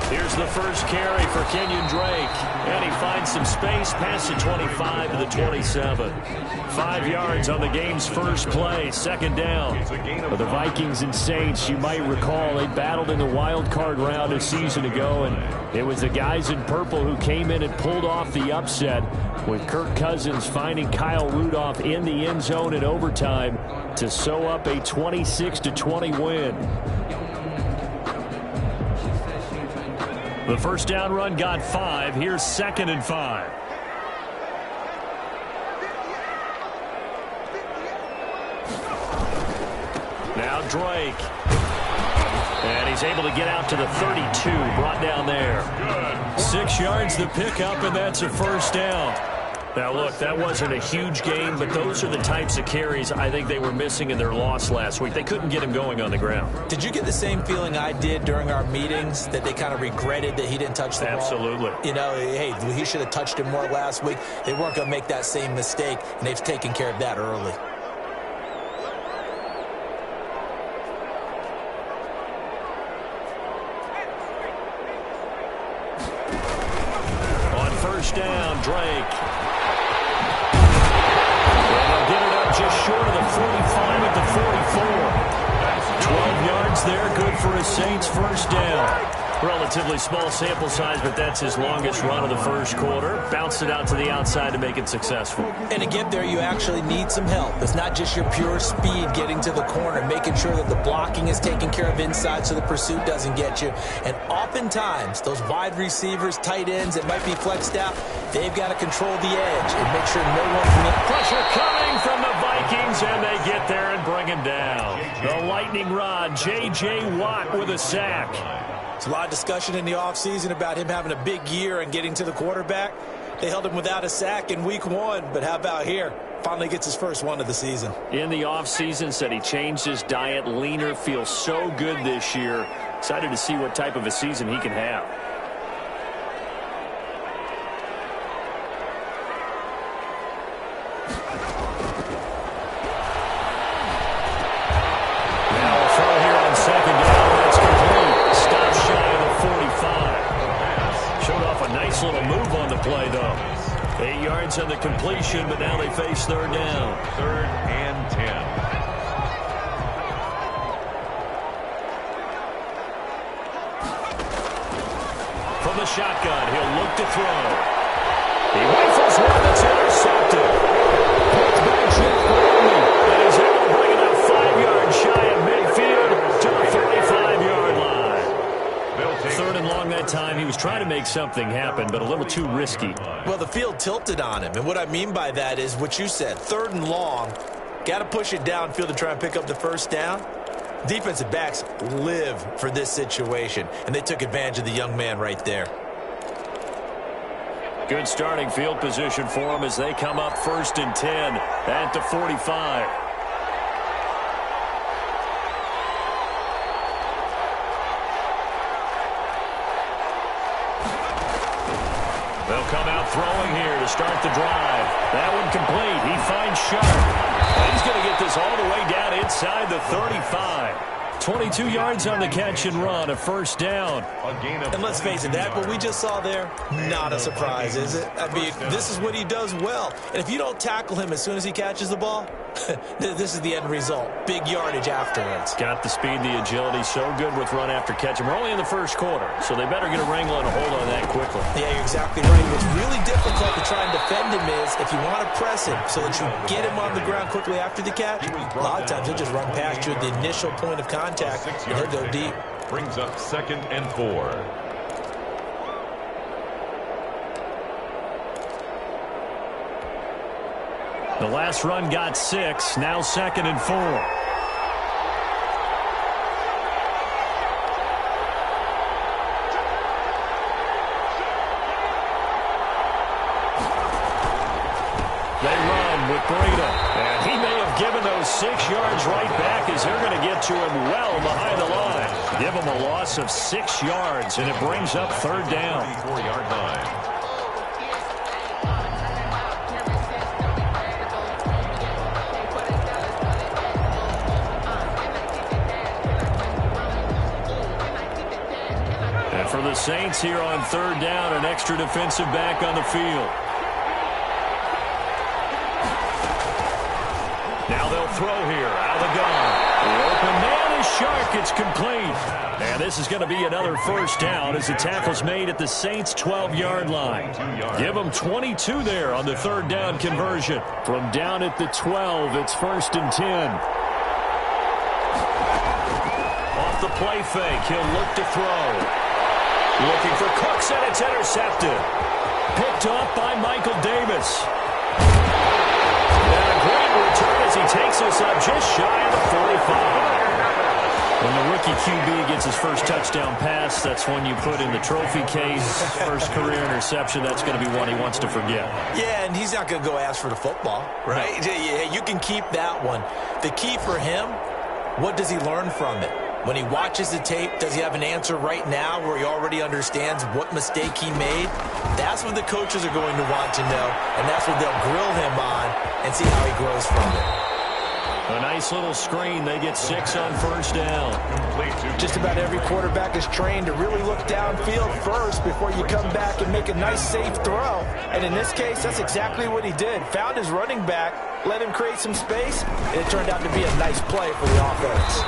Here's the first carry for Kenyon Drake. And he finds some space past the 25 to the 27. 5 yards on the game's first play, second down. For the Vikings and Saints, you might recall, they battled in the wild card round a season ago, and it was the guys in purple who came in and pulled off the upset, with Kirk Cousins finding Kyle Rudolph in the end zone in overtime to sew up a 26-20 win. The first down run got 5. Here's 2nd and 5. Now Drake. And he's able to get out to the 32. Brought down there. 6 yards the pickup, and that's a first down. Now, look, that wasn't a huge game, but those are the types of carries I think they were missing in their loss last week. They couldn't get him going on the ground. Did you get the same feeling I did during our meetings, that they kind of regretted that he didn't touch the ball? Absolutely. You know, hey, he should have touched him more last week. They weren't going to make that same mistake, and they've taken care of that early. On first down, Drake. Get it up just short of the 45 at the 44. 12 yards there, good for a Saints first down. Relatively small sample size, but that's his longest run of the first quarter. Bounced it out to the outside to make it successful. And to get there, you actually need some help. It's not just your pure speed getting to the corner, making sure that the blocking is taken care of inside so the pursuit doesn't get you. And oftentimes, those wide receivers, tight ends that might be flexed out, they've got to control the edge and make sure no one can get pressure coming from the Vikings, and they get there and bring him down. The lightning rod, J.J. Watt with a sack. There's a lot of discussion in the offseason about him having a big year and getting to the quarterback. They held him without a sack in week 1, but how about here? Finally gets his first one of the season. In the offseason, said he changed his diet, leaner, feels so good this year. Excited to see what type of a season he can have. Little move on the play, though. 8 yards on the completion, but now they face third down. 3rd and 10. From the shotgun, he'll look to throw. He rifles one that's intercepted. Picked by Jeff Gladney, and he's able to bring it up 5 yards shy of midfield to the 45-yard line. 3rd and long that time. He was trying to make something happen, but a little too risky. Well, the field tilted on him, and what I mean by that is what you said. 3rd and long, got to push it downfield to try and pick up the first down. Defensive backs live for this situation, and they took advantage of the young man right there. Good starting field position for them as they come up 1st and 10 at the 45. They'll come out throwing here to start the drive. That one complete. He finds Sharp. And he's going to get this all the way down inside the 35. 22 yards on the catch and run, a first down. And let's face it, that what we just saw there, not a surprise, is it? I mean, this is what he does well. And if you don't tackle him as soon as he catches the ball, this is the end result. Big yardage afterwards. Got the speed, the agility, so good with run after catch. And we're only in the first quarter, so they better get a wrangle and a hold on that quickly. Yeah, you're exactly right. What's really difficult to try and defend him is if you want to press him so that you get him on the ground quickly after the catch, a lot of times he'll just run past you at the initial point of contact, and he'll go deep. Brings up 2nd and 4. The last run got 6, now 2nd and 4. They run with Breida, and he may have given those 6 yards right back as they're going to get to him well behind the line. Give him a loss of 6 yards, and it brings up third down. 4-yard line. For the Saints here on third down, an extra defensive back on the field. Now they'll throw here out of the gun. The open man is Shark. It's complete. And this is going to be another first down as the tackle's made at the Saints' 12-yard line. Give them 22 there on the third down conversion. From down at the 12, it's 1st and 10. Off the play fake, he'll look to throw. Looking for Cooks, and it's intercepted. Picked off by Michael Davis. And a great return as he takes us up just shy of the 45. When the rookie QB gets his first touchdown pass, that's when you put in the trophy case. First career interception, that's going to be one he wants to forget. Yeah, and he's not going to go ask for the football, right? No. Yeah, you can keep that one. The key for him, what does he learn from it? When he watches the tape, does he have an answer right now where he already understands what mistake he made? That's what the coaches are going to want to know, and that's what they'll grill him on and see how he grows from it. A nice little screen. They get 6 on first down. Just about every quarterback is trained to really look downfield first before you come back and make a nice, safe throw. And in this case, that's exactly what he did. Found his running back, let him create some space, and it turned out to be a nice play for the offense.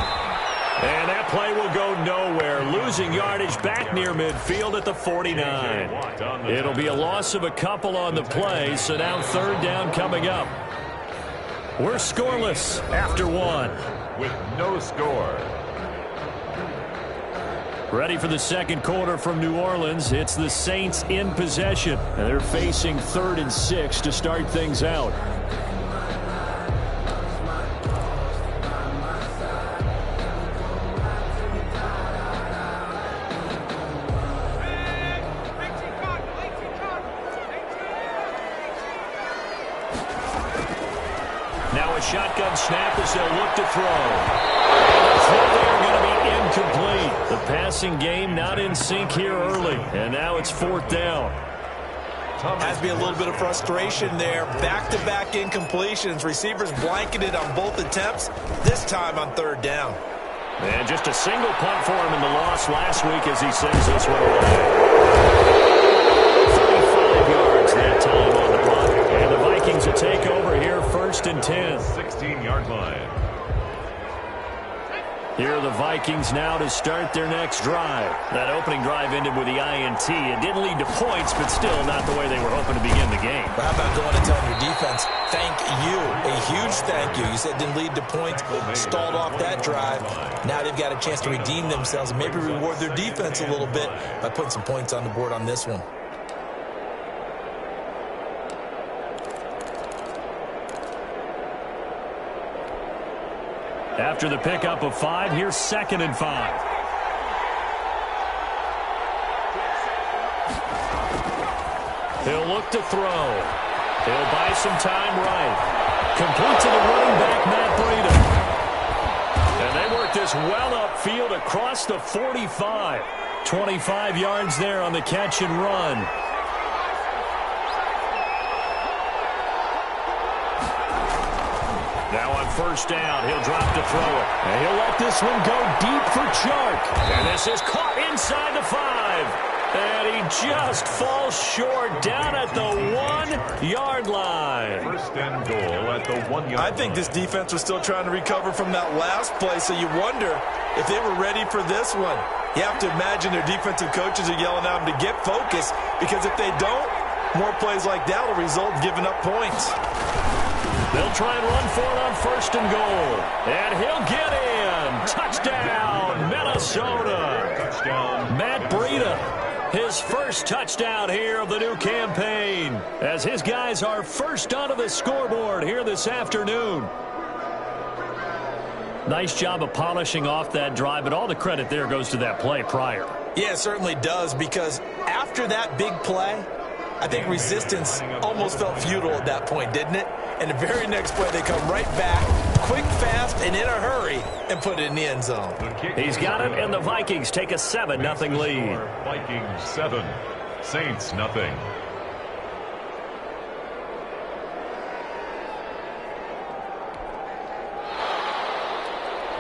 And that play will go nowhere. Losing yardage back near midfield at the 49. It'll be a loss of a couple on the play, so now third down coming up. We're scoreless after 1. With no score. Ready for the second quarter from New Orleans. It's the Saints in possession, and they're facing 3rd and 6 to start things out. Shotgun snap as they'll look to throw. And the throw there going to be incomplete. The passing game not in sync here early. And now it's 4th down. Has to be a little bit of frustration there. Back-to-back incompletions. Receivers blanketed on both attempts, this time on 3rd down. And just a single punt for him in the loss last week as he sends this one away. 35 yards that time on the punt. And the Vikings will take over here, 1st and 10. 16-yard line. Here are the Vikings now to start their next drive. That opening drive ended with the INT. It didn't lead to points, but still not the way they were hoping to begin the game. But how about going and telling your defense, thank you, a huge thank you. You said it didn't lead to points, stalled off that drive. Now they've got a chance to redeem themselves and maybe reward their defense a little bit by putting some points on the board on this one. After the pickup of 5, here's 2nd and 5. He'll look to throw. He'll buy some time right. Complete to the running back, Matt Breida. And they work this well upfield across the 45. 25 yards there on the catch and run. Now on first down, he'll drop to throw it. And he'll let this one go deep for Chark. And this is caught inside the 5. And he just falls short down at the 1-yard line. 1st and goal at the 1-yard line. I think this defense was still trying to recover from that last play, so you wonder if they were ready for this one. You have to imagine their defensive coaches are yelling at them to get focused, because if they don't, more plays like that will result in giving up points. They'll try and run for it on 1st and goal. And he'll get in. Touchdown, Minnesota. Touchdown. Matt Breida, his first touchdown here of the new campaign, as his guys are first onto the scoreboard here this afternoon. Nice job of polishing off that drive, but all the credit there goes to that play prior. Yeah, it certainly does, because after that big play, I think resistance almost felt futile at that point, didn't it? And the very next play, they come right back, quick, fast, and in a hurry, and put it in the end zone. He's got it, and the Vikings take a 7-0 lead. Vikings 7, Saints nothing.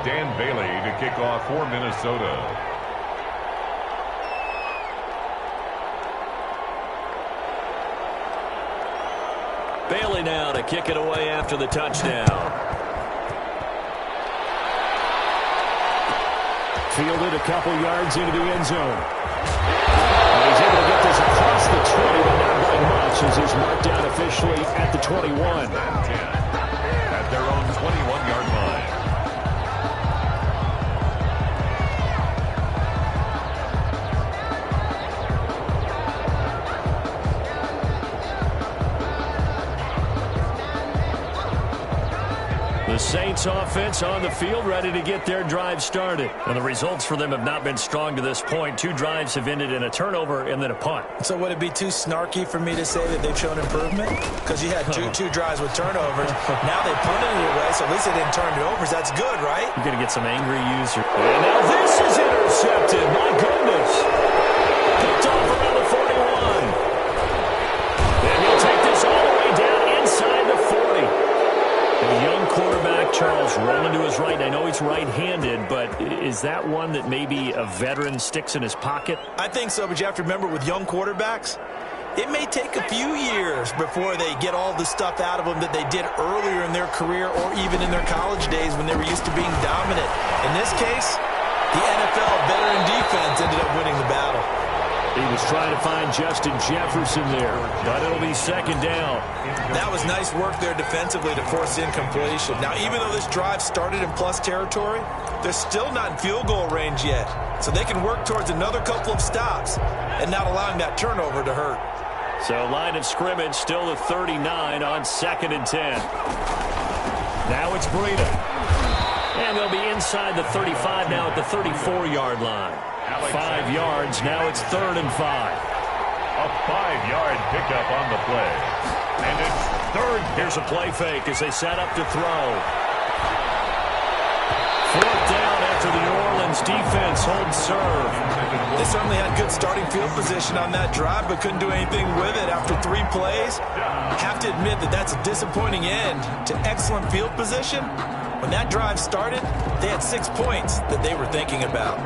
Dan Bailey to kick off for Minnesota. Bailey now to kick it away after the touchdown. Fielded a couple yards into the end zone. And he's able to get this across the 20, but not by much as he's marked down officially at the 21. At their own 21-yard line. The Saints offense on the field ready to get their drive started. And the results for them have not been strong to this point. 2 drives have ended in a turnover and then a punt. So would it be too snarky for me to say that they've shown improvement? Because you had two drives with turnovers. Now they punted it away, so at least they didn't turn it over. So that's good, right? You're going to get some angry users. And now this is intercepted. My goodness. Picked off around the 41. And he'll take this all the way down inside the 40. A young quarterback, Charles, rolling to his right. I know he's right-handed, but is that one that maybe a veteran sticks in his pocket? I think so, but you have to remember with young quarterbacks, it may take a few years before they get all the stuff out of them that they did earlier in their career or even in their college days when they were used to being dominant. In this case, the NFL veteran defense ended up winning the battle. He was trying to find Justin Jefferson there, but it'll be second down. That was nice work there defensively to force incompletion. Now, even though this drive started in plus territory, they're still not in field goal range yet. So they can work towards another couple of stops and not allowing that turnover to hurt. So line of scrimmage still at 39 on 2nd and 10. Now it's Breida. And they'll be inside the 35 now at the 34-yard line. 5 yards, now it's 3rd and 5. A 5-yard pickup on the play. And it's 3rd. Here's a play fake as they set up to throw. 4th down after the New Orleans defense holds serve. They certainly had good starting field position on that drive, but couldn't do anything with it after 3 plays. I have to admit that that's a disappointing end to excellent field position. When that drive started, they had 6 points that they were thinking about.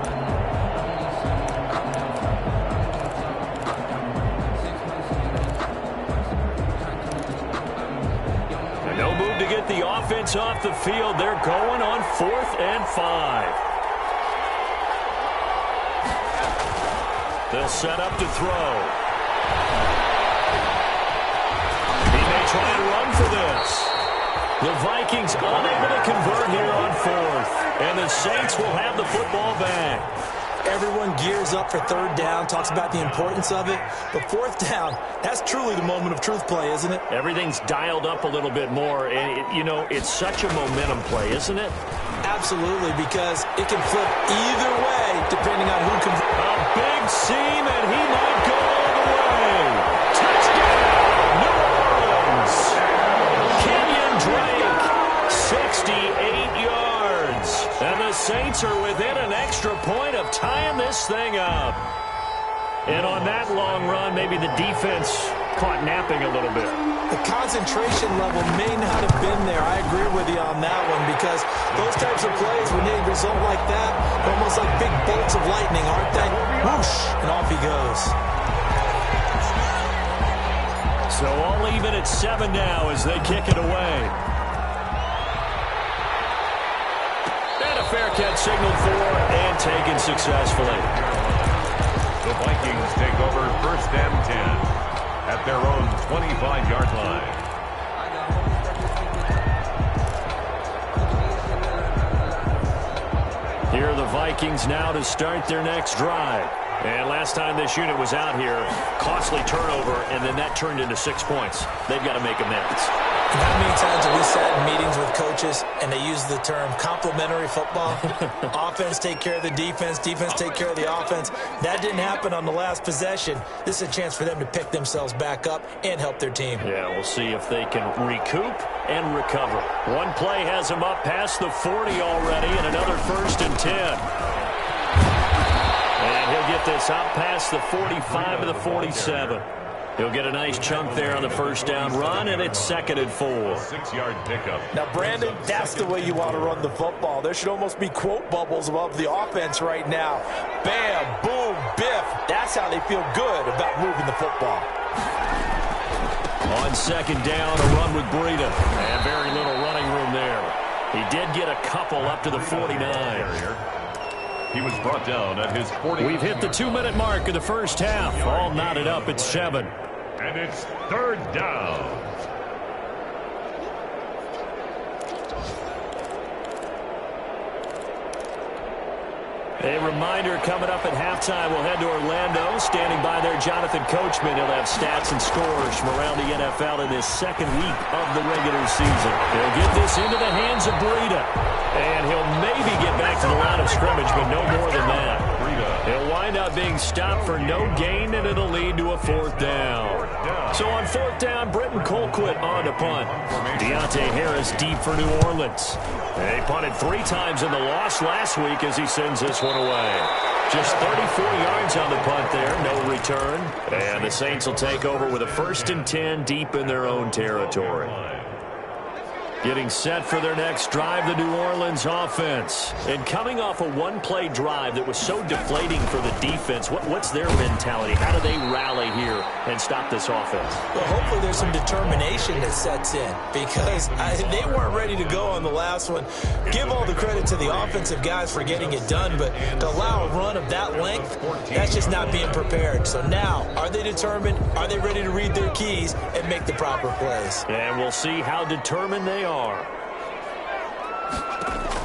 No move to get the offense off the field. They're going on 4th and 5. They'll set up to throw. He may try and run for this. The Vikings unable to convert here on 4th. And the Saints will have the football back. Everyone gears up for 3rd down, talks about the importance of it. But 4th down, that's truly the moment of truth play, isn't it? Everything's dialed up a little bit more. And, you know, it's such a momentum play, isn't it? Absolutely, because it can flip either way depending on who can. A big seam, and he might go all the way. Touchdown, New Orleans. Kenyon Drake, 68 yards. And the Saints are within an extra point of tying this thing up. And on that long run, maybe the defense caught napping a little bit. The concentration level may not have been there. I agree with you on that one because those types of plays, when they result like that, they're almost like big bolts of lightning, aren't they? Whoosh, and off he goes. So all even at 7 now as they kick it away. And a fair catch signaled for and taken successfully. The Vikings take over 1st and 10 at their own 25-yard line. Here are the Vikings now to start their next drive. And last time this unit was out here, costly turnover, and then that turned into 6 points. They've got to make amends. How many times have we sat in meetings with coaches and they use the term complementary football? Offense take care of the defense, defense take care of the offense. That didn't happen on the last possession. This is a chance for them to pick themselves back up and help their team. Yeah, we'll see if they can recoup and recover. One play has them up past the 40 already, and another 1st and 10. And he'll get this out past the 45 to the 47. He'll get a nice chunk there on the first down run, and it's 2nd and 4. 6-yard pickup. Now, Brandon, that's the way you want to run the football. There should almost be quote bubbles above the offense right now. Bam, boom, biff. That's how they feel good about moving the football. On 2nd down, a run with Breida. And very little running room there. He did get a couple up to the 49. He was brought down at his 40. We've hit the 2-minute mark of the first half. All knotted up at 7. And it's 3rd down. A reminder coming up at halftime. We'll head to Orlando. Standing by there, Jonathan Coachman. He'll have stats and scores from around the NFL in this 2nd week of the regular season. He'll get this into the hands of Breida. And he'll maybe get back to the line of scrimmage, but no more than that. He'll wind up being stopped for no gain, and it'll lead to a 4th down. So on 4th down, Britton Colquitt on to punt. Deontay Harris deep for New Orleans. They punted 3 times in the loss last week as he sends this one away. Just 34 yards on the punt there, no return. And the Saints will take over with a 1st and 10 deep in their own territory. Getting set for their next drive, the New Orleans offense. And coming off a one-play drive that was so deflating for the defense, what's their mentality? How do they rally here and stop this offense? Well, hopefully there's some determination that sets in because they weren't ready to go on the last one. Give all the credit to the offensive guys for getting it done, but to allow a run of that length, that's just not being prepared. So now, are they determined? Are they ready to read their keys and make the proper plays? And we'll see how determined they are.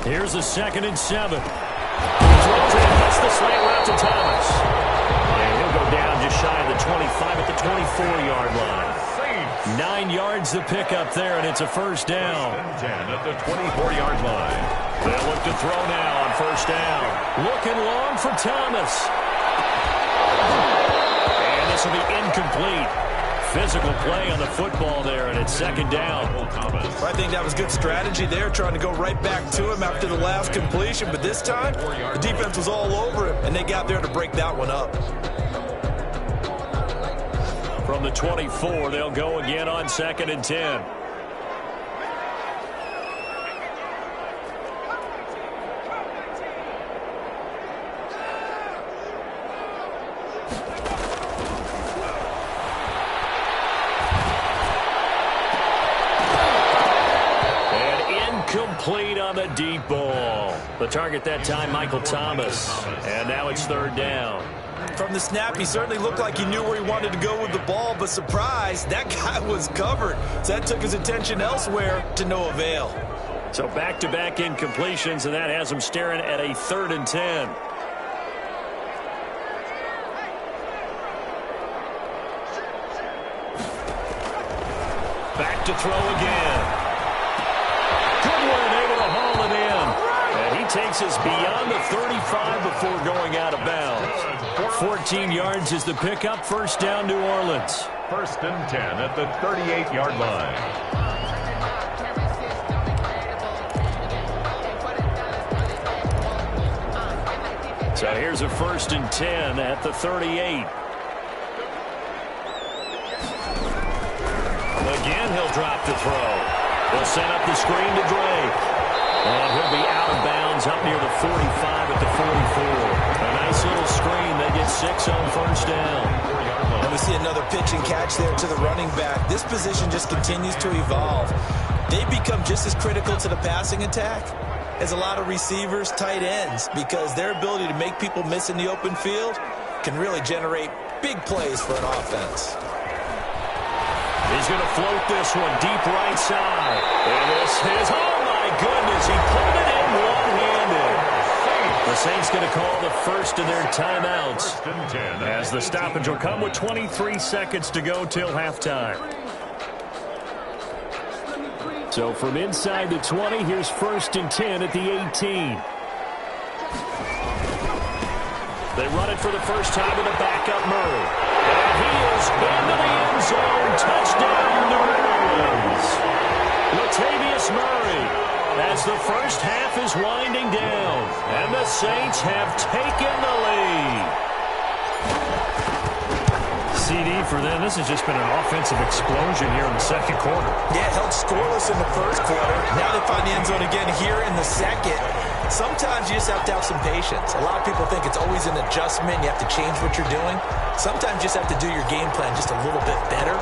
Here's a 2nd and 7. That's the slant route to Thomas. And he'll go down just shy of the 25 at the 24-yard line. 9 yards the pickup there, and it's a 1st down. 10 at the 24-yard line. They'll look to throw now on 1st down. Looking long for Thomas. And this will be incomplete. Physical play on the football there, and it's 2nd down. I think that was good strategy there, trying to go right back to him after the last completion. But this time, the defense was all over him, and they got there to break that one up. From the 24, they'll go again on 2nd and 10. Complete on the deep ball. The target that time, Michael Thomas. And now it's 3rd down. From the snap, he certainly looked like he knew where he wanted to go with the ball, but surprise, that guy was covered. So that took his attention elsewhere to no avail. So back-to-back incompletions, and that has him staring at a 3rd and 10. Back to throw again. Able to haul it in. And he takes us beyond the 35 before going out of bounds. 14 yards is the pickup. 1st down, New Orleans. 1st and 10 at the 38-yard line. So here's a 1st and 10 at the 38. Again, he'll drop the throw. They'll set up the screen to Drake. And he'll be out of bounds up near the 45 at the 44. A nice little screen. They get 6 on 1st down. And we see another pitch and catch there to the running back. This position just continues to evolve. They become just as critical to the passing attack as a lot of receivers, tight ends, because their ability to make people miss in the open field can really generate big plays for an offense. He's going to float this one deep right side. And this is, oh my goodness, he pulled it in one-handed. The Saints going to call the first of their timeouts, First and 10. as the stoppage will come with 23 seconds to go till halftime. So from inside the 20, here's first and 10 at the 18. They run it for the first time with a backup Murray. And he is into the end zone. Touchdown, New Orleans. Latavius Murray, as the first half is winding down, and the Saints have taken the lead. CD for them. This has just been an offensive explosion here in the second quarter. Yeah, held scoreless in the first quarter. Now they find the end zone again here in the second. Sometimes you just have to have some patience. A lot of people think it's always an adjustment. You have to change what you're doing. Sometimes you just have to do your game plan just a little bit better,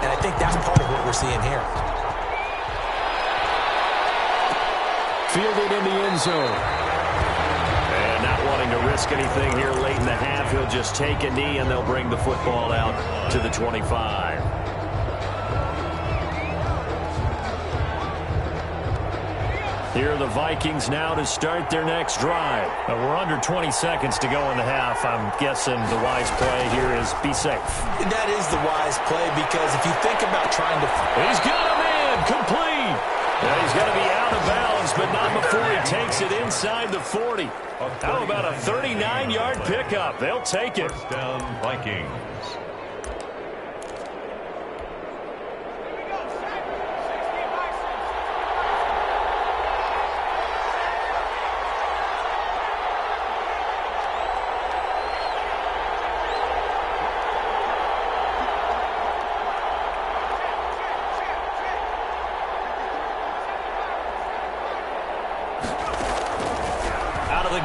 and I think that's part of what we're seeing here. Fielded in the end zone. And not wanting to risk anything here late in the half, he'll just take a knee, and they'll bring the football out to the 25. Here are the Vikings now to start their next drive. We're under 20 seconds to go in the half. I'm guessing the wise play here is be safe. That is the wise play, because if you think about trying to... He's got a man complete. And he's going to be out of bounds, but not before he takes it inside the 40. How about a 39-yard pickup? They'll take it. First down, Vikings.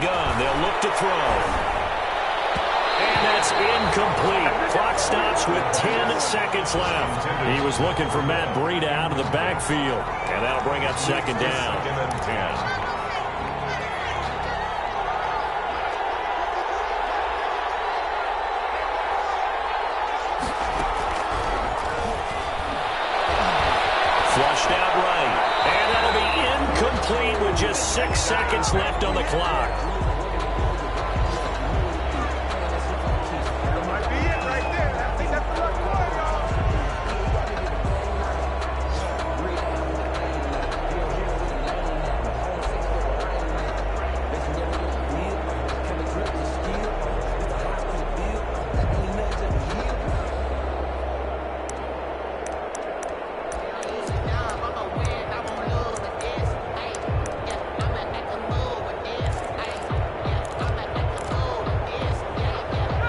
Gun. They'll look to throw. And that's incomplete. Clock stops with 10 seconds left. He was looking for Matt Breida out of the backfield. And that'll bring up second down. Second and 10. Flushed out right. And that'll be incomplete with just 6 seconds left on the clock. That might be it right there. I think that's the right play, y'all.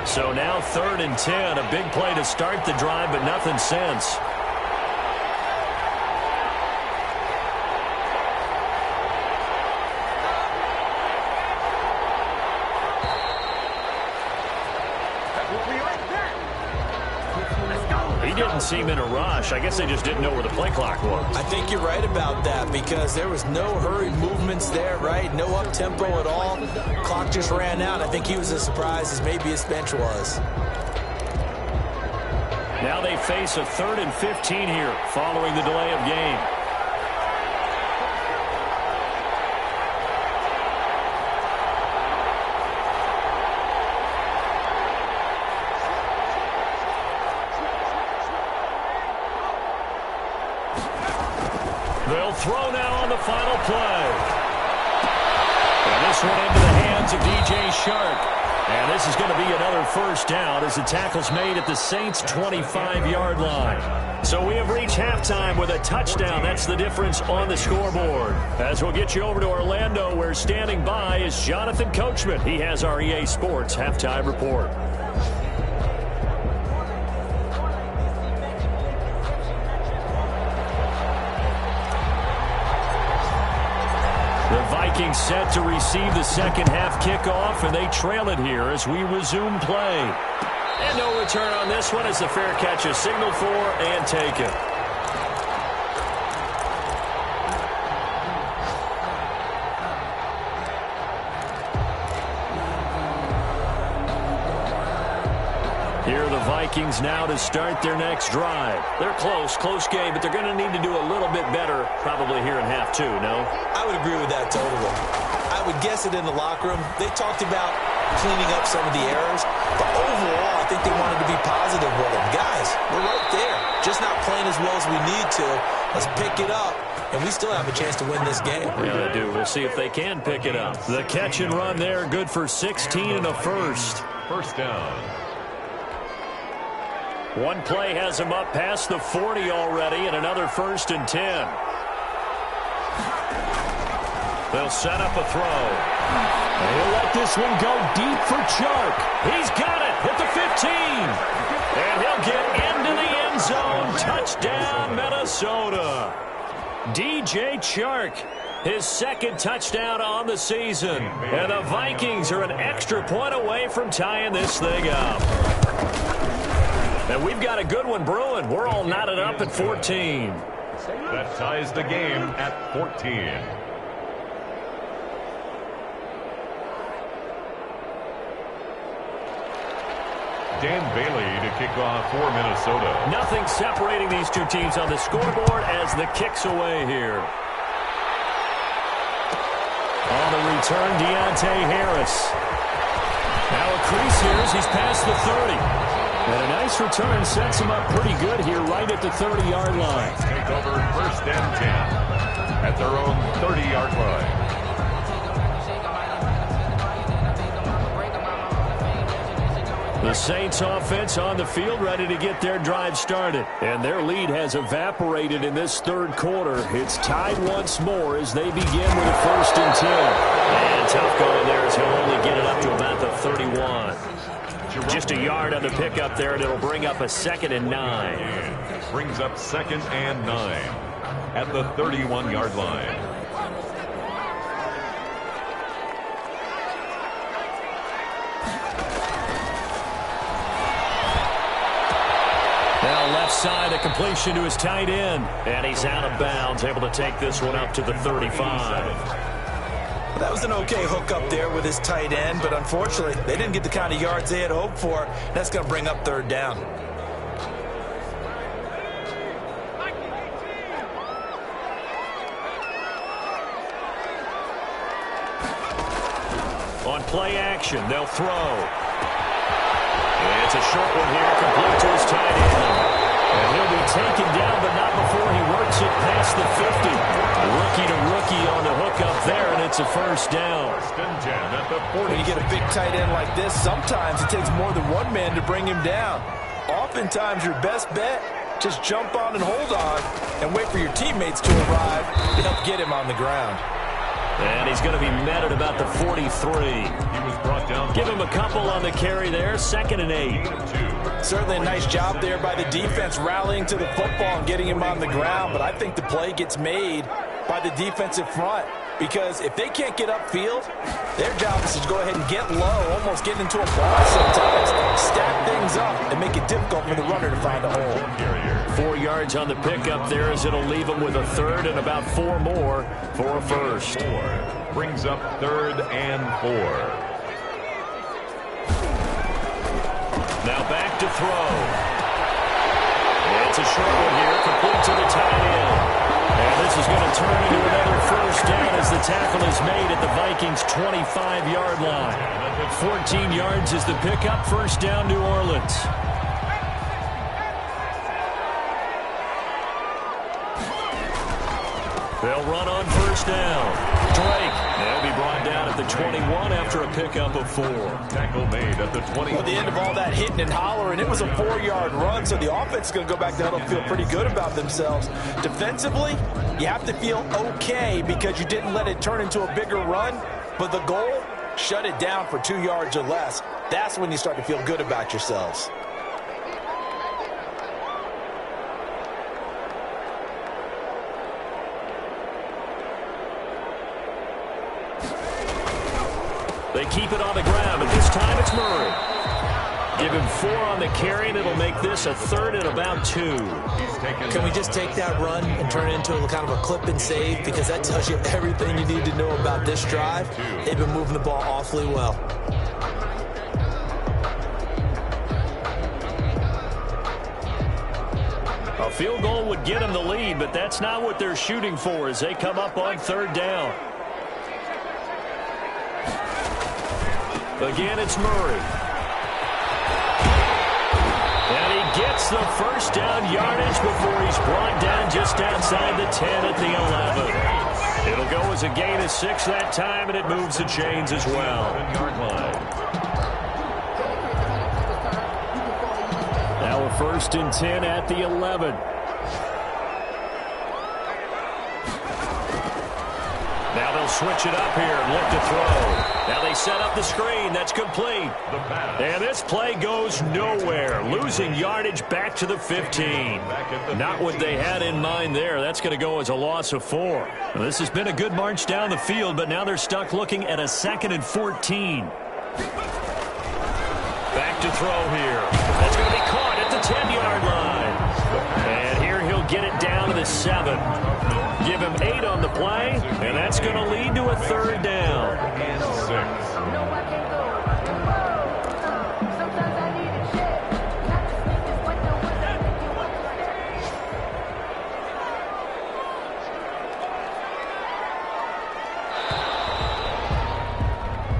So now 3rd and 10. A big play to start the drive, but nothing since. He didn't seem in a rush. I guess they just didn't know where the play clock was. I think you're right about that, because there was no hurried movements there, right? No up-tempo at all. Clock just ran out. I think he was as surprised as maybe his bench was. Now they face a 3rd and 15 here following the delay of game. They'll throw now on the final play. And this one into the hands of DJ Shark. And this is going to be another first down as the tackle's made at the Saints' 25-yard line. So we have reached halftime with a touchdown. That's the difference on the scoreboard. As we'll get you over to Orlando, where standing by is Jonathan Coachman. He has our EA Sports halftime report. Vikings set to receive the second half kickoff, and they trail it here as we resume play. And no return on this one as the fair catch is signaled for and taken. Here are the Vikings now to start their next drive. They're close game, but they're going to need to do a little bit better probably here in half two, no? I would agree with that totally. I would guess it in the locker room. They talked about cleaning up some of the errors, but overall, I think they wanted to be positive with them. Guys, we're right there, just not playing as well as we need to. Let's pick it up, and we still have a chance to win this game. Yeah, they do. We'll see if they can pick it up. The catch and run there, good for 16 and a first. First down. One play has him up past the 40 already, and another 1st and 10. They'll set up a throw. And he'll let this one go deep for Chark. He's got it at the 15. And he'll get into the end zone. Touchdown, Minnesota. DJ Chark, his 2nd touchdown on the season. And the Vikings are an extra point away from tying this thing up. And we've got a good one brewing. We're all knotted up at 14. That ties the game at 14. Dan Bailey to kick off for Minnesota. Nothing separating these two teams on the scoreboard as the kick's away here. On the return, Deontay Harris. Now a crease here as he's past the 30. And a nice return sets him up pretty good here right at the 30-yard line. Take over 1st and 10 at their own 30-yard line. The Saints offense on the field ready to get their drive started. And their lead has evaporated in this 3rd quarter. It's tied once more as they begin with a 1st and 10. And tough going there as he'll only get it up to about the 31. Just a yard on the pickup there, and it'll bring up a 2nd and 9. Brings up 2nd and 9 at the 31-yard line. Now left side, a completion to his tight end. And he's out of bounds, able to take this one up to the 35. That was an okay hook up there with his tight end, but unfortunately, they didn't get the kind of yards they had hoped for. That's going to bring up 3rd down. On play action, they'll throw. It's a short one here, complete to his tight end. And he'll be taken down, but not before he works it past the 50. Rookie to rookie on the hook up there, and it's a 1st down. 1st and 10 at the 40. When you get a big tight end like this, sometimes it takes more than one man to bring him down. Oftentimes, your best bet, just jump on and hold on and wait for your teammates to arrive to help get him on the ground. And he's going to be met at about the 43. He was brought down. Give him a couple on the carry there, 2nd and 8. Certainly a nice job there by the defense rallying to the football and getting him on the ground, but I think the play gets made by the defensive front because if they can't get upfield, their job is to go ahead and get low, almost get into a ball sometimes, stack things up, and make it difficult for the runner to find a hole. 4 yards on the pickup there as it'll leave him with a 3rd and about 4 more for a 1st. Brings up 3rd and 4. Now back to throw. It's a short one here, complete to the tight end. And this is going to turn into another 1st down as the tackle is made at the Vikings' 25-yard line. 14 yards is the pickup, 1st down, New Orleans. They'll run on 1st down. Drake, they'll be brought down at the 21 after a pickup of 4. Tackle made at the 20. Well, at the end of all that hitting and hollering, it was a 4-yard run, so the offense is going to go back to huddle and feel pretty good about themselves. Defensively, you have to feel okay because you didn't let it turn into a bigger run, but the goal, shut it down for 2 yards or less. That's when you start to feel good about yourselves. They keep it on the ground, and this time it's Murray. Give him 4 on the carry, and it'll make this a 3rd and about 2. Can we just take that run and turn it into a kind of a clip and save? Because that tells you everything you need to know about this drive. They've been moving the ball awfully well. Field goal would get them the lead, but that's not what they're shooting for as they come up on third down. Again, it's Murray. And he gets the first down yardage before he's brought down just outside the 10 at the 11. It'll go as a gain of 6 that time, and it moves the chains as well. Now a 1st and 10 at the 11. Now they'll switch it up here and look to throw. Now they set up the screen. That's complete. And this play goes nowhere. Losing yardage back to the 15. Not what they had in mind there. That's going to go as a loss of 4. Well, this has been a good march down the field, but now they're stuck looking at a 2nd and 14. Back to throw here. That's going to be caught at the 10-yard line. And here he'll get it down to the 7. Give him 8 on the play, and that's going to lead to a 3rd down. And 6.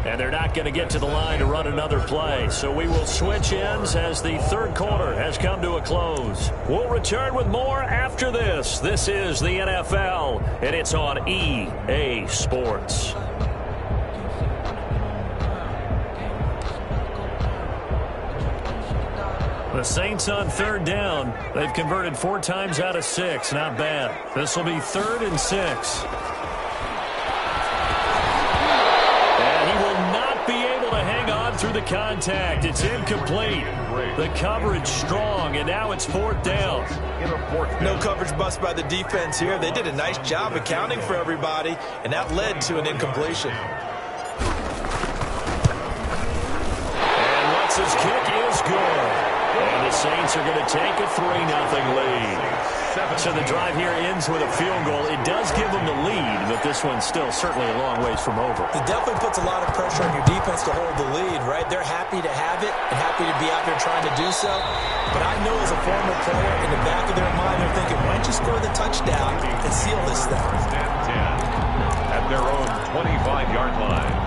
And they're not going to get to the line to run another play. So we will switch ends as the 3rd quarter has come to a close. We'll return with more after this. This is the NFL, and it's on EA Sports. The Saints on 3rd down. They've converted 4 times out of 6. Not bad. This will be 3rd and 6. Through the contact. It's incomplete. The coverage strong, and now it's 4th down. No coverage bust by the defense here. They did a nice job accounting for everybody, and that led to an incompletion. And Lutz's kick is good. And the Saints are going to take a 3-0 lead. So the drive here ends with a field goal. It does give them the lead, but this one's still certainly a long ways from over. It definitely puts a lot of pressure on your defense to hold the lead, right? They're happy to have it and happy to be out there trying to do so. But I know as a former player, in the back of their mind, they're thinking, why don't you score the touchdown and seal this thing? 10 at their own 25-yard line.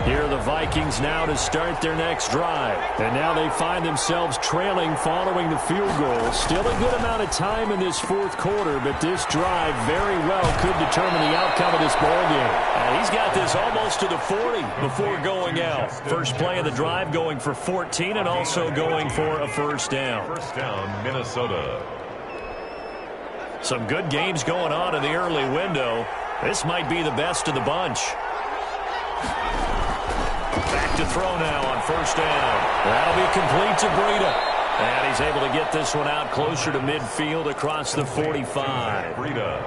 Here are the Vikings now to start their next drive. And now they find themselves trailing following the field goal. Still a good amount of time in this 4th quarter, but this drive very well could determine the outcome of this ballgame. And he's got this almost to the 40 before going out. First play of the drive going for 14 and also going for a 1st down. 1st down, Minnesota. Some good games going on in the early window. This might be the best of the bunch. Back to throw now on 1st down. That'll be complete to Breida. And he's able to get this one out closer to midfield across the 45. Breida.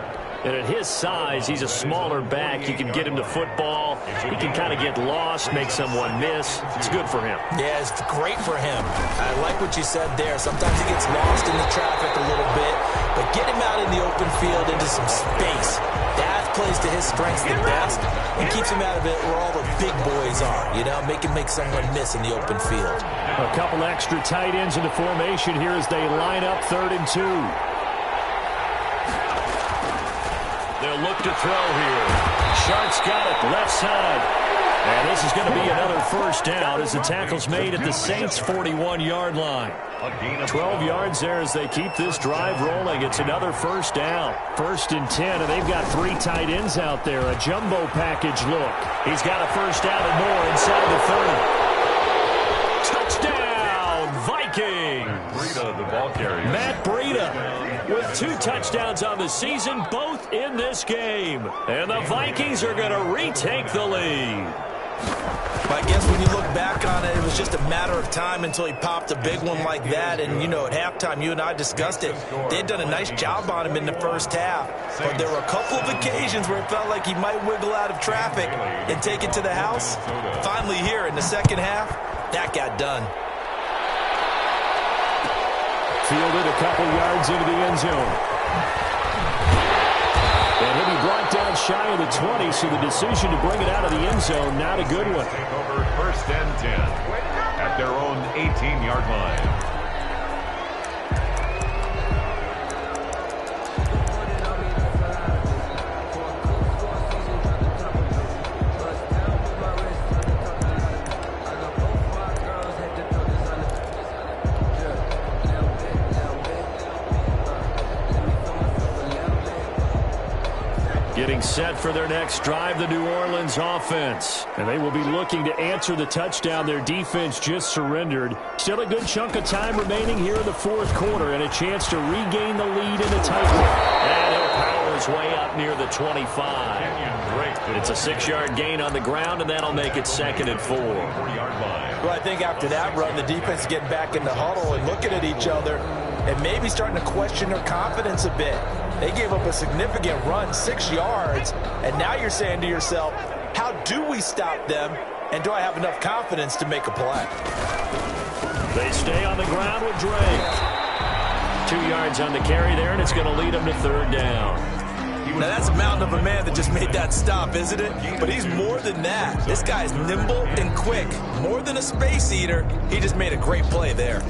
And at his size, he's a smaller back. You can get him to football. He can kind of get lost, make someone miss. It's good for him. Yeah, it's great for him. I like what you said there. Sometimes he gets lost in the traffic a little bit, but get him out in the open field into some space. That plays to his strengths the best and keeps him out of it where all the big boys are, you know, make someone miss in the open field. A couple extra tight ends into formation here as they line up 3rd and 2. They'll look to throw here. Sharp's got it, left side. And this is going to be another 1st down as the tackle's made at the Saints' 41-yard line. 12 yards there as they keep this drive rolling. It's another 1st down. 1st and 10, and they've got 3 tight ends out there. A jumbo package look. He's got a 1st down and more inside the 30. Touchdown, Vikings! Breida, the ball carrier. Matt Breida with 2 touchdowns on the season, both in this game. And the Vikings are going to retake the lead. But I guess when you look back on it, it was just a matter of time until he popped a big one like that. And, you know, at halftime, you and I discussed it. They'd done a nice job on him in the 1st half. But there were a couple of occasions where it felt like he might wiggle out of traffic and take it to the house. Finally here in the 2nd half, that got done. Fielded a couple yards into the end zone. And he'll be brought down shy of the 20, so the decision to bring it out of the end zone, not a good one. Take over 1st and 10 at their own 18-yard line. Getting set for their next drive, the New Orleans offense. And they will be looking to answer the touchdown their defense just surrendered. Still a good chunk of time remaining here in the fourth quarter and a chance to regain the lead in a tight one. And he'll power his way up near the 25. It's a 6-yard gain on the ground, and that'll make it 2nd and 4. Well, I think after that run, the defense is getting back in the huddle and looking at each other and maybe starting to question their confidence a bit. They gave up a significant run, 6 yards, and now you're saying to yourself, how do we stop them, and do I have enough confidence to make a play? They stay on the ground with Drake. 2 yards on the carry there, and it's going to lead them to 3rd down. Now, that's a mountain of a man that just made that stop, isn't it? But he's more than that. This guy's nimble and quick. More than a space eater, he just made a great play there.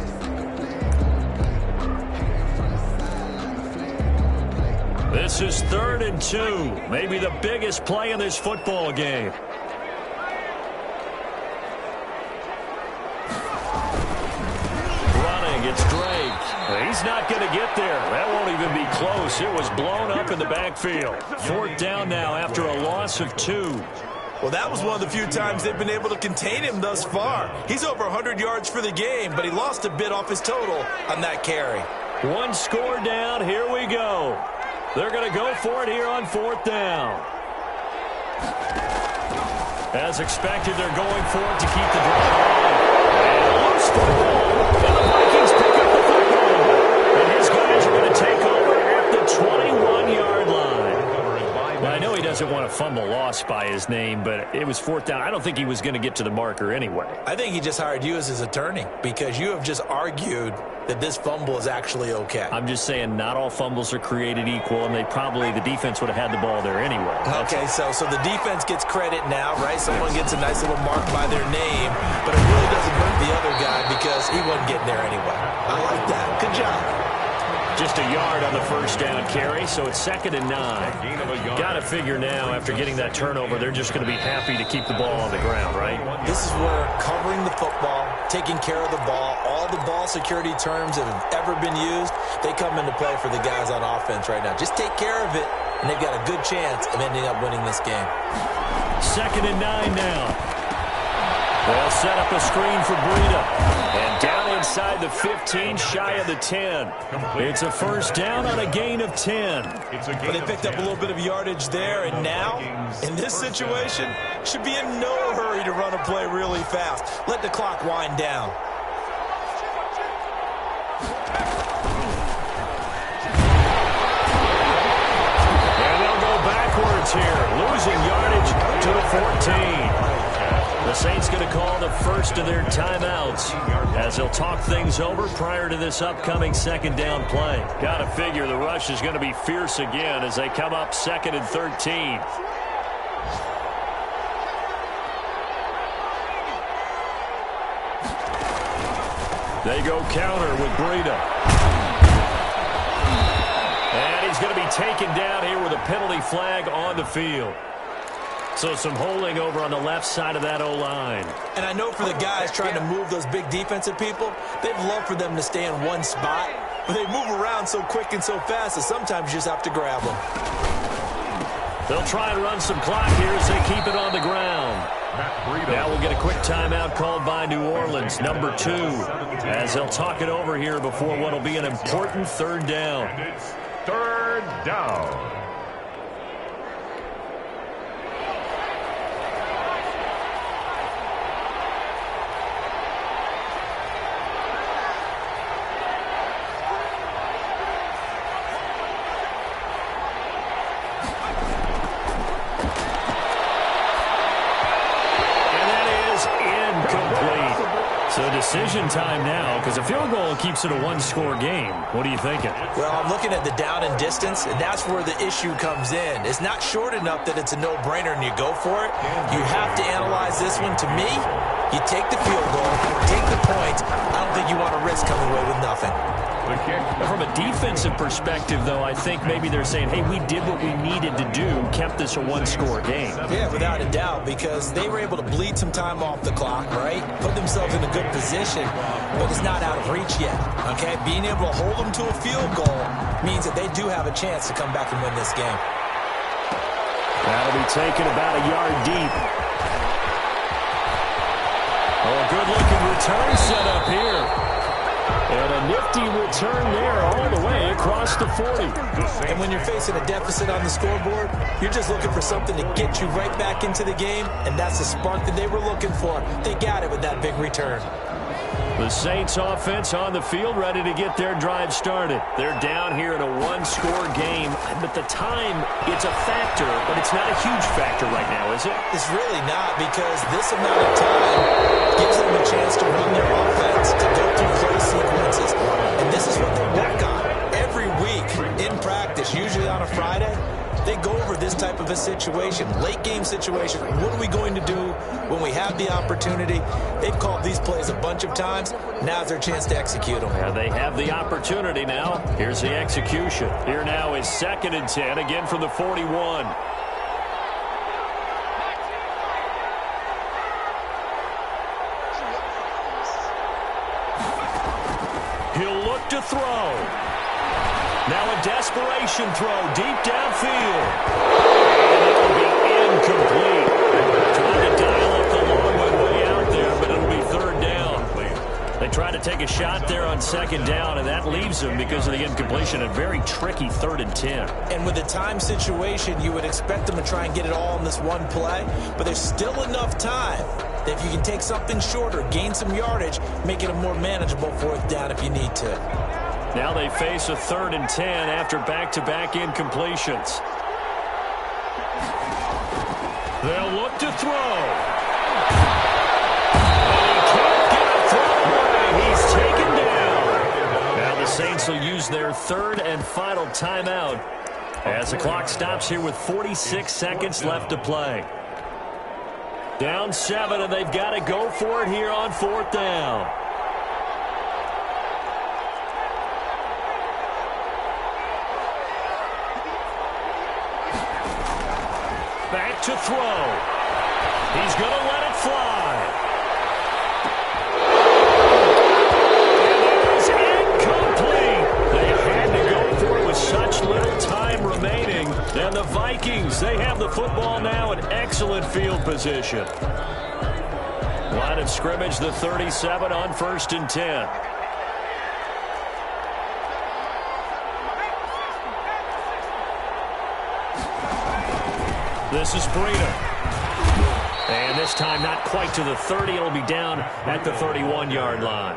This is 3rd and 2. Maybe the biggest play in this football game. Running, it's Drake. He's not going to get there. That won't even be close. It was blown up in the backfield. 4th down now after a loss of 2. Well, that was one of the few times they've been able to contain him thus far. He's over 100 yards for the game, but he lost a bit off his total on that carry. 1 score down. Here we go. They're going to go for it here on 4th down. As expected, they're going for it to keep the drive alive. And a loose football. And the Vikings pick up the football. And his guys are going to take over at the 21-yard line. Well, I know he doesn't want a fumble lost by his name, but it was 4th down. I don't think he was going to get to the marker anyway. I think he just hired you as his attorney because you have just argued that this fumble is actually okay. I'm just saying not all fumbles are created equal, and the defense would have had the ball there anyway. Okay, so the defense gets credit now, right? Someone gets a nice little mark by their name, but it really doesn't hurt the other guy because he wasn't getting there anyway. I like that. Good job. Just a yard on the 1st down carry, so it's 2nd and 9. Got to figure now, after getting that turnover, they're just going to be happy to keep the ball on the ground, right? This is where covering the football, taking care of the ball, all the ball security terms that have ever been used, they come into play for the guys on offense right now. Just take care of it, and they've got a good chance of ending up winning this game. 2nd and 9 now. They'll set up a screen for Breida. And down inside the 15, shy of the 10. It's a 1st down on a gain of 10. But they picked up a little bit of yardage there, and now, in this situation, should be in no hurry to run a play really fast. Let the clock wind down. And they'll go backwards here, losing yardage to the 14. The Saints going to call the first of their timeouts as they'll talk things over prior to this upcoming 2nd down play. Got to figure the rush is going to be fierce again as they come up 2nd and 13. They go counter with Breida. And he's going to be taken down here with a penalty flag on the field. So some holding over on the left side of that O-line. And I know for the guys trying to move those big defensive people, they'd love for them to stay in one spot. But they move around so quick and so fast that sometimes you just have to grab them. They'll try and run some clock here as they keep it on the ground. Now we'll get a quick timeout called by New Orleans, number 2, as they'll talk it over here before what will be an important 3rd down. And it's 3rd down. decision time now because a field goal keeps it a one-score game. What are you thinking? Well, I'm looking at the down and distance, and that's where the issue comes in. It's not short enough that it's a no-brainer and you go for it. You have to analyze this one. To me, you take the field goal, take the point. I don't think you want to risk coming away with nothing. From a defensive perspective, though, I think maybe they're saying, hey, we did what we needed to do, kept this a one-score game. Yeah, without a doubt, because they were able to bleed some time off the clock, right? Put themselves in a good position, but it's not out of reach yet, okay? Being able to hold them to a field goal means that they do have a chance to come back and win this game. That'll be taken about a yard deep. Oh, a good-looking return set up here. And a nifty return there all the way across the 40. And when you're facing a deficit on the scoreboard, you're just looking for something to get you right back into the game, and that's the spark that they were looking for. They got it with that big return. The Saints offense on the field ready to get their drive started. They're down here in a one-score game, but the time, it's a factor, but it's not a huge factor right now, is it? It's really not, because this amount of time gives them a chance to run their offense, to go through play sequences. And this is what they work on every week in practice, usually on a Friday. They go over this type of a situation, late game situation. What are we going to do when we have the opportunity? They've called these plays a bunch of times. Now's their chance to execute them. Yeah, they have the opportunity now. Here's the execution. Here now is 2nd and 10, again from the 41. He'll look to throw. Now a desperation throw deep downfield. And it will be incomplete. Trying to dial up the long way out there, but it'll be 3rd down. They try to take a shot there on 2nd down, and that leaves them because of the incompletion. A very tricky 3rd and 10. And with the time situation, you would expect them to try and get it all in this one play, but there's still enough time that if you can take something shorter, gain some yardage, make it a more manageable 4th down if you need to. Now they face a 3rd and 10 after back-to-back incompletions. They'll look to throw. And he can't get a throw away. He's taken down. Now the Saints will use their 3rd and final timeout as the clock stops here with 46 seconds left to play. Down 7, and they've got to go for it here on 4th down. Back to throw. He's going to let it fly. And it is incomplete. They had to go for it with such little time remaining. And the Vikings, they have the football now in excellent field position. Line of scrimmage, the 37 on 1st and 10. This is Breida. And this time not quite to the 30. It'll be down at the 31-yard line.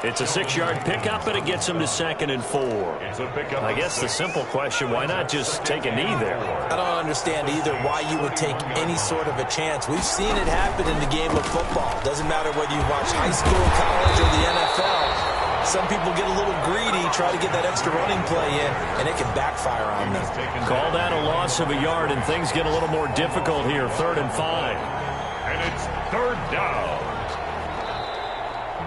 It's a 6-yard pickup, and it gets him to 2nd and 4. I guess the simple question, why not just take a knee there? I don't understand either why you would take any sort of a chance. We've seen it happen in the game of football. Doesn't matter whether you watch high school, college, or the NFL. Some people get a little greedy, try to get that extra running play in, and it can backfire on them. Call that a loss of a yard, and things get a little more difficult here. 3rd and 5. And it's 3rd down.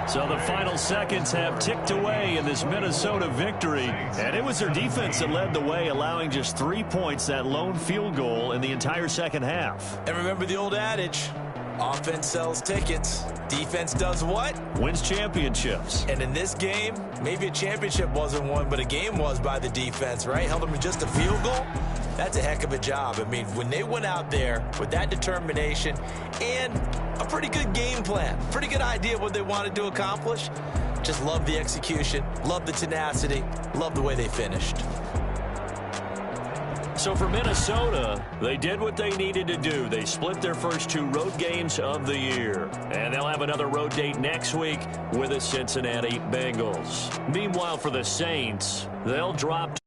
So the final seconds have ticked away in this Minnesota victory. And it was their defense that led the way, allowing just 3 points, that lone field goal in the entire second half. And remember the old adage, offense sells tickets. Defense does what? Wins championships. And in this game, maybe a championship wasn't won, but a game was by the defense, right? Held them to just a field goal. That's a heck of a job. I mean, when they went out there with that determination and a pretty good game plan, pretty good idea of what they wanted to accomplish, just love the execution, love the tenacity, love the way they finished. So for Minnesota, they did what they needed to do. They split their first 2 road games of the year. And they'll have another road date next week with the Cincinnati Bengals. Meanwhile, for the Saints, they'll drop